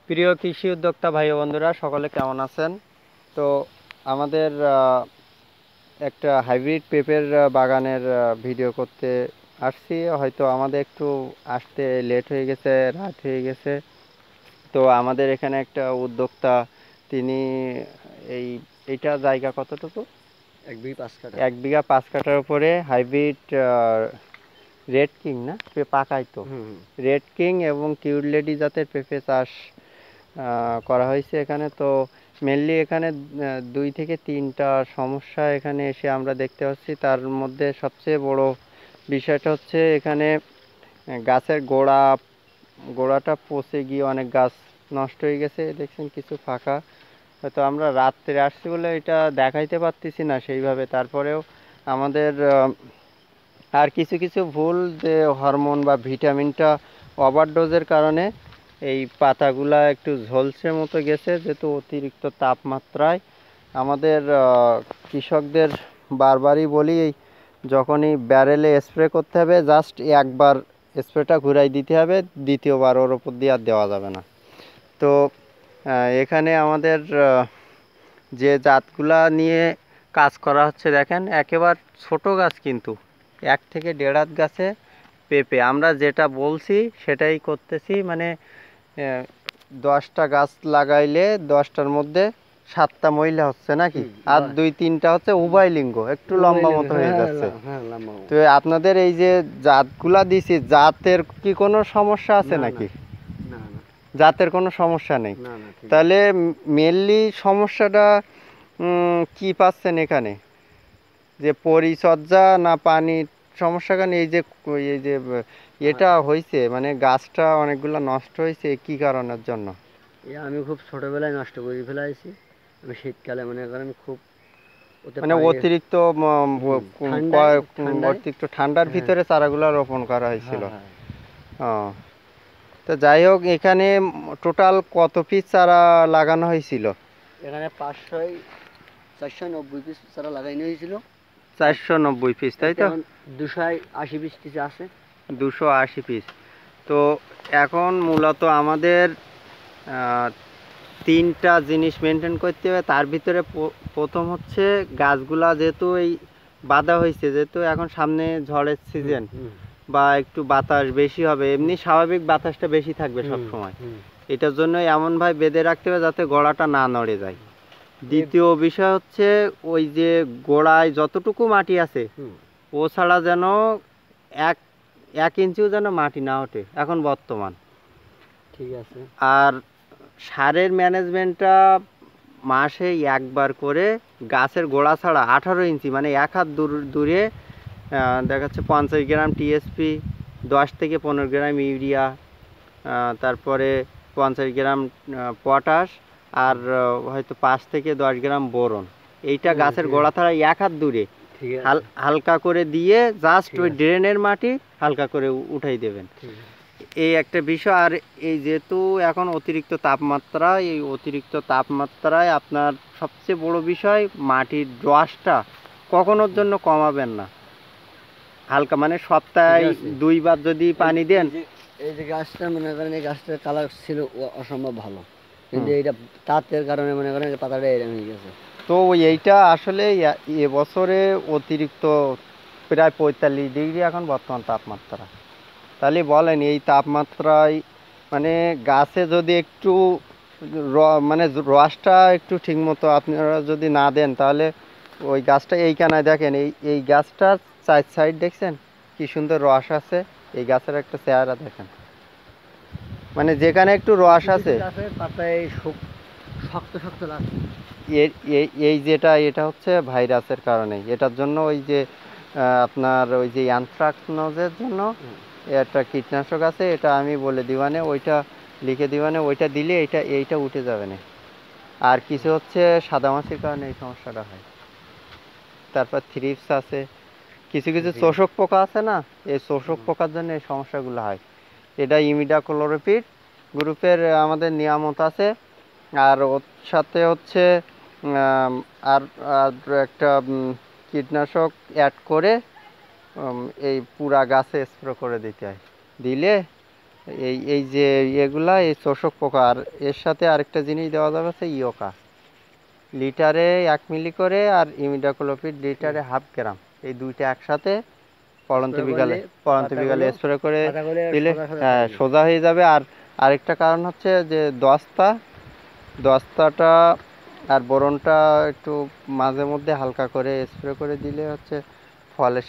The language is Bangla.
প্রিয় কৃষি উদ্যোক্তা ভাই ও বন্ধুরা সকলে কেমন আছেন? তো আমাদের একটা হাইব্রিড পেঁপের বাগানের ভিডিও করতে আসছি। হয়তো আমাদের একটু আসতে লেট হয়ে গেছে, রাত হয়ে গেছে। তো আমাদের এখানে একটা উদ্যোক্তা, তিনি এই এইটা জায়গা কতটুকু? 1 বিঘা 5 কাঠা। 1 বিঘা 5 কাঠার উপরে হাইব্রিড রেড কিং না পাকাই তো রেড কিং এবং কিউরলেডি জাতের পেঁপে চাষ করা হয়েছে এখানে। তো মেনলি এখানে 2 থেকে 3টা সমস্যা এখানে এসে আমরা দেখতে পাচ্ছি। তার মধ্যে সবচেয়ে বড় বিষয়টা হচ্ছে এখানে গাছের গোড়াটা পচে গিয়ে অনেক গাছ নষ্ট হয়ে গেছে। দেখছেন কিছু ফাঁকা, হয়তো আমরা রাত্রে আসছি বলে এটা দেখাইতে পারতেছি না সেইভাবে। তারপরেও আমাদের আর কিছু কিছু ভুল, যে হরমোন বা ভিটামিনটা ওভারডোজের কারণে এই পাতাগুলা একটু ঝলসে মতো গেছে, যেহেতু অতিরিক্ত তাপমাত্রায়। আমাদের কৃষকদের বারবারই বলি, যখনই ব্যারেলে স্প্রে করতে হবে জাস্ট একবার স্প্রেটা ঘুরাই দিতে হবে, দ্বিতীয়বার ওর ওপর দিয়ে আর দেওয়া যাবে না। তো এখানে আমাদের যে জাতগুলা নিয়ে কাজ করা হচ্ছে দেখেন, একেবারে ছোট গাছ, কিন্তু 1 থেকে 1.5 হাত গাছে পেঁপে। আমরা যেটা বলছি সেটাই করতেছি। মানে 10টা গাছ লাগাইলে 10টার মধ্যে 7টা মহিলা হচ্ছে নাকি, আর 2-3টা হচ্ছে উভয় লিঙ্গ, একটু লম্বা মতো হয়ে যাচ্ছে। তো আপনাদের এই যে জাতগুলা দিছি, জাতের কি কোনো সমস্যা আছে নাকি? জাতের কোনো সমস্যা নেই। তাহলে মেনলি সমস্যাটা কি পাচ্ছেন এখানে? যে পরিচর্যা না পানির সমস্যা? কেন এই যে এটা হয়েছে, মানে গাছটা অনেকগুলো নষ্ট হয়েছে, কি কারণের জন্য? আমি খুব ছোটবেলায় নষ্ট করে ফেলাইছি। আমি শীতকালে মনে করেন খুব মানে অতিরিক্ত অতিরিক্ত ঠান্ডার ভিতরে চারাগুলো রোপণ করা হয়েছিল। তো যাই হোক, এখানে টোটাল কত পিস চারা লাগানো হয়েছিল? এখানে 490 পিস চারা লাগানো হয়েছিল। 490 পিস, তাই তো? 280 পিস আছে। 280 পিস। তো এখন মূলত আমাদের 3টা জিনিস মেনটেন করতে হবে। তার ভিতরে প্রথম হচ্ছে গাছগুলা যেহেতু এই বাঁধা হয়েছে, যেহেতু এখন সামনে ঝড়ের সিজন বা একটু বাতাস বেশি হবে, এমনি স্বাভাবিক বাতাসটা বেশি থাকবে সব সময়। এটার জন্য এমনভাবে বেঁধে রাখতে হবে যাতে গোড়াটা না নড়ে যায়। দ্বিতীয় বিষয় হচ্ছে ওই যে গোড়ায় যতটুকু মাটি আছে ও ছাড়া যেন এক ইঞ্চিও যেন মাটি না ওঠে এখন বর্তমান। ঠিক আছে। আর সারের ম্যানেজমেন্টটা মাসে একবার করে গাছের গোড়া ছাড়া 18 ইঞ্চি মানে 1 হাত দূরে দেখাচ্ছে 50 গ্রাম টিএসপি, 10 থেকে 15 গ্রাম ইউরিয়া, তারপরে 50 গ্রাম পটাশ, আর হয়তো 5 থেকে 10 গ্রাম বোরন। এইটা গাছের গোড়া ছাড়া 1 হাত দূরে হালকা করে দিয়ে জাস্ট ওই ড্রেনের মাটি হালকা করে উঠাই দেবেন। এই একটা বিষয়। আর এই যেহেতু এখন অতিরিক্ত তাপমাত্রা, এই অতিরিক্ত তাপমাত্রায় আপনার সবচেয়ে বড় বিষয় মাটির রসটা কখনোর জন্য কমাবেন না। হালকা মানে সপ্তাহে 2বার যদি পানি দেন। এই যে গাছটা মনে করেন, এই গাছটার কালার ছিল অসম্ভব ভালো, কিন্তু এইটা তাপের কারণে মনে করেন পাতাটা এরকম হয়ে গেছে। তো এইটা আসলে এবছরে অতিরিক্ত প্রায় 45 ডিগ্রি এখন বর্তমান তাপমাত্রা। তাহলে বলেন এই তাপমাত্রায় মানে গাছে যদি একটু মানে রসটা একটু ঠিক মতো আপনারা যদি না দেন, তাহলে ওই গাছটা এইখানে দেখেন, এই গাছটার 4 সাইড দেখছেন কি সুন্দর রস আছে। এই গাছের একটা চেহারা দেখেন, মানে যেখানে একটু রস আছে পাতায় শক্ত শক্ত লাগছে। এই যেটা এটা হচ্ছে ভাইরাসের কারণে। এটার জন্য ওই যে আপনার ওই যে অ্যানথ্রাকনোজের জন্য একটা কীটনাশক আছে, এটা আমি বলে দিবানে, ওইটা লিখে দিবানে, ওইটা দিলে এইটা উঠে যাবে না। আর কিছু হচ্ছে সাদামাছির কারণে এই সমস্যাটা হয়। তারপর থ্রিপস আছে, কিছু কিছু শোষক পোকা আছে না, এই শোষক পোকার জন্য এই সমস্যাগুলো হয়। এটা ইমিডাক্লোরোপিড গ্রুপের আমাদের নিয়ামত আছে। আর ওর সাথে হচ্ছে আর একটা কীটনাশক অ্যাড করে এই পুরা গাছে স্প্রে করে দিতে হয়। দিলে এই এই যে এগুলা এই শোষক পোকা, আর এর সাথে আরেকটা জিনিস দেওয়া যাবে হচ্ছে ইয়োকা, লিটারে 1 মিলি করে, আর ইমিডাক্লোপিড লিটারে 1/2 গ্রাম, এই দুইটা একসাথে পড়ন্ত বিকালে স্প্রে করে দিলে হ্যাঁ সোজা হয়ে যাবে। আর আরেকটা কারণ হচ্ছে যে দস্তাটা আর বোরনটা একটু মাঝে মধ্যে হালকা করে স্প্রে করে দিলে হচ্ছে ফলের